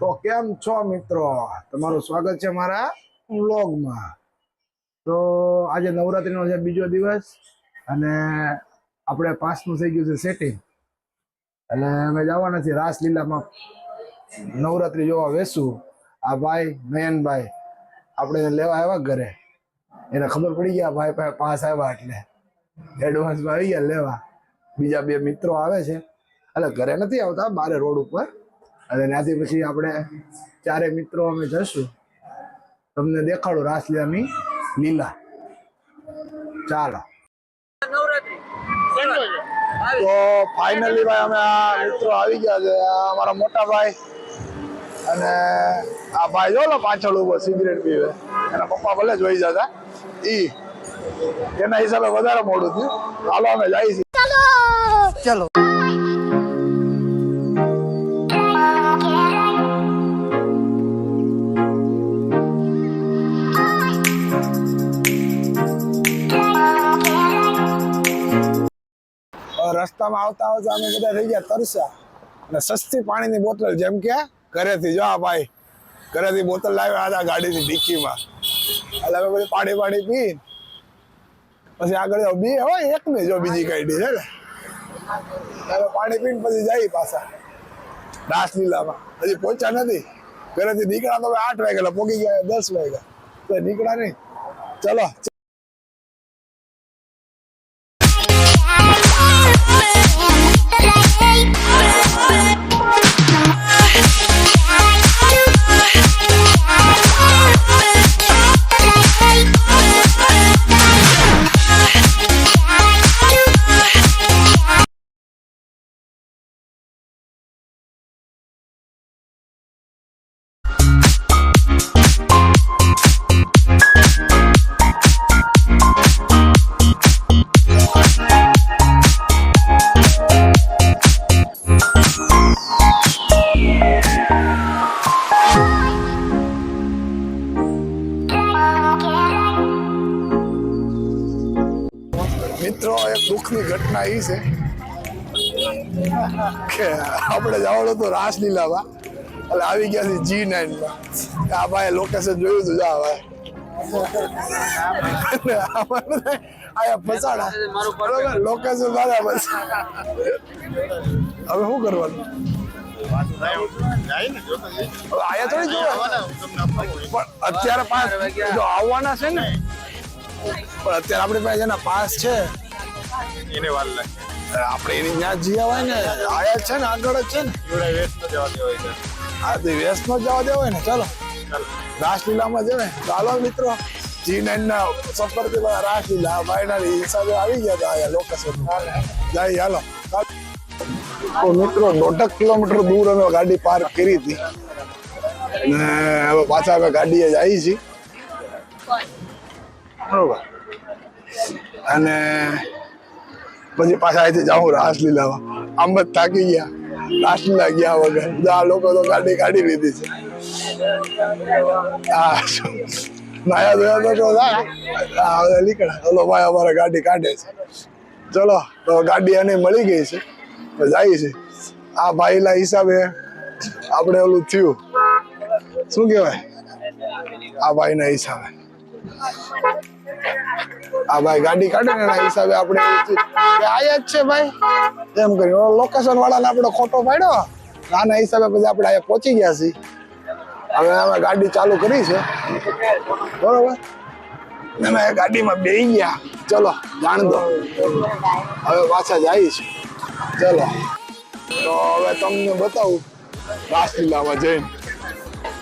તો કેમ છો મિત્રો, તમારું સ્વાગત છે મારા વ્લોગમાં। તો આજે નવરાત્રીનો છે બીજો દિવસ અને આપણે પાસનું થઈ ગયું છે સેટિંગ, એટલે અમે જવાના છીએ રાસલીલામાં નવરાત્રી જોવા વેસું। આ ભાઈ નયનભાઈ આપણે લેવા આવ્યા ઘરે, એને ખબર પડી ગયા ભાઈ પાસે પાસ આવ્યા એટલે એડવાન્સમાં આવી ગયા લેવા। બીજા બે મિત્રો આવે છે, એટલે ઘરે નથી આવતા, બારે રોડ ઉપર, અને ત્યાંથી પછી આપણે ચારે મિત્રો અમે જશું, તમને દેખાડું રાસલીલાની લીલા। ચાલો તો ફાઇનલી ભાઈ અમે આ મિત્રો આવી ગયા છે। આ અમારા મોટા ભાઈ અને આ ભાઈ જો પાછળ ઉભો સિગરેટ પીવે, એના પપ્પા ભલે જોઈ જતા, એના હિસાબે વધારે મોડું થયું। હાલો અમે જઈએ છીએ, ચલો। રસ્તામાં આવતા આવતા અમે બધા થઈ ગયા તરસા, અને સસ્તી પાણીની બોટલ, જેમ કે ઘરેથી જો આ ભાઈ ઘરેથી બોટલ લાવ્યા હતા ગાડીની ડિક્કીમાં, એટલે અમે બધું પાણી પી પછી આગળ બે હોય એક ને જો બીજી કાઢી છે ને, અમે પાણી પીને પછી જઈએ પાછા રાસલીલામાં। હજી પહોંચ્યા નથી, ઘરેથી નીકળ્યા તો 8 વાગ્યા, પોગી ગયા 10 વાગ્યા, તો નીકળ્યા નહીં। ચલો મિત્રો, એક દુઃખની ઘટના એ છે કે આપણે જવાનું હતું રાસલીલામાં, એટલે આવી ગયા છે G9માં। આ ભાઈ લોકેશન જોયું હતું, જા ભાઈ આયા ફસાડા બરોબર, લોકેશન બરાબર। હવે શું કરવાનું, આયા થોડી જોવા, પણ અત્યારે પાસ જો આવવાના છે ને, પણ અત્યારે આપણી પાસે જેના પાસ છે એને વાર લાગે, આપણે એની ત્યાં જી આવાય ને, આયા છે ને આગળ જ છે ને, હા તો વેસ્ટ નો જવા દેવાય ને। ચાલો રાસલીલામાં જવાય। ચાલો મિત્રો, G9 ના સફરથી રાસલીલા ભાઈના હિસાબે આવી ગયા હતા આયા લોકેશન જાય। હાલો તો મિત્રો 1.5 કિલોમીટર દૂર અમે ગાડી પાર્ક કરી હતી, ને હવે પાછા અમે ગાડીએ જઈએ છીએ બરોબર, અને પછી પાછા અહીંથી જાઉં રાસલીલામાં। આમ જ થાકી ગયા, રાસલીલા ગયા વગર, આ લોકો તો ગાડી કાઢી લીધી છે। હા નાયા ધોયા તો નીકળ્યા, ચલો ભાઈ અમારે ગાડી કાઢે છે। ચલો તો ગાડી આને મળી ગઈ છે, તો જાય છે। આ ભાઈના હિસાબે આપણે ઓલું થયું, શું કહેવાય, આ ભાઈના હિસાબે આ ભાઈ ગાડી કાઢે ને એના હિસાબે આપણે આયા જ છે ભાઈ એમ કરી લોકેશન વાળાને આપણે ખોટો પાડ્યો, આના હિસાબે પછી આપણે અહીંયા પહોંચી ગયા છીએ। હવે અમે ગાડી ચાલુ કરી છે બરોબર, અમે ગાડીમાં બેસી ગયા। ચલો જાણ દો, હવે પાછા જઈએ છીએ। ચલો તો હવે તમને બતાવું રાસલીલામાં જઈને,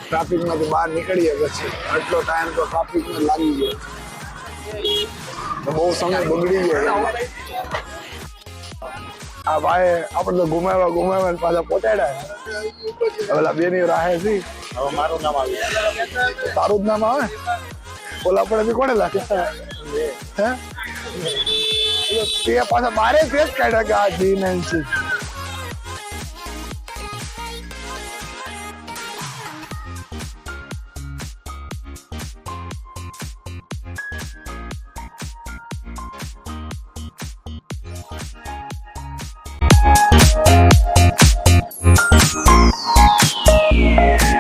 ટ્રાફિકમાંથી બહાર નીકળીએ પછી। આટલો ટાઈમ તો ટ્રાફિકમાં લાગી ગયો, બહુ સમય બગડી ગયો। આ ભાઈ આપણે તો ઘુમાવ્યા પાછા પહોંચાડ્યા। પેલા બેની રાહે છે, હવે મારું નામ આવ્યું, તારું જ નામ આવે, ઓલા પડે કોને લાગે હે, તે પાછા મારે તે જ કાઢ્યા કે આ G9 છે। Yeah.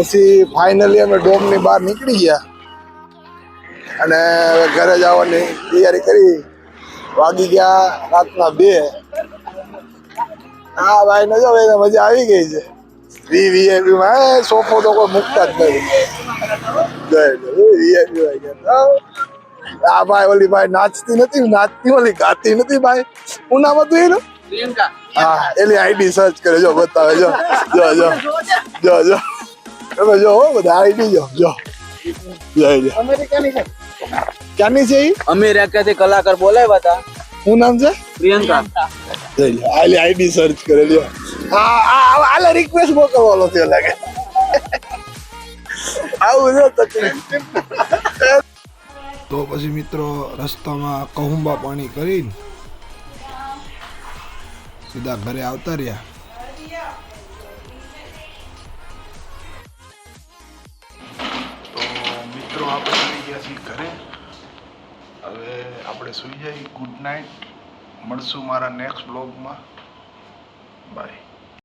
પછી ફાઇનલી અમે ડોમની બહાર નીકળી ગયા અને હવે ઘરે જવાની તૈયારી કરી. વાગી ગયા રાતના 2. હા ભાઈ ને જો એને મજા આવી ગઈ છે. વીઆઈપી માં સોફો તો કોઈ મૂકતા જ નથી. વીઆઈપી ભાઈ ગયા આ ભાઈ ઓલી ભાઈ નાચતી ઓલી ગાતી નથી ભાઈ. હું નામ હતું એનું? હા એની આઈડી સર્ચ કરે જો બતાવે જો જો જો જો જો તમે જો બધા આઈડી જો જો અમેરિકાની છે. ક્યાંની છે ઈ? અમેરિકાથી કલાકાર બોલાવ્યા હતા. શું નામ છે? પ્રિયંકા. આલી આઈડી સર્ચ કરે લ્યો. આલે રિક્વેસ્ટ મોકલવાનો છે લાગે. આવું છે તકલીફ. તો પછી મિત્રો રસ્તામાં કહુંબા પાણી કરીને સીધા ઘરે આવતા રહ્યા. તો મિત્રો આપણે આવી ગયા છીએ ઘરે. હવે આપણે સુઈ જઈએ. Good night. મળશું મારા નેક્સ્ટ બ્લોગમાં. બાય.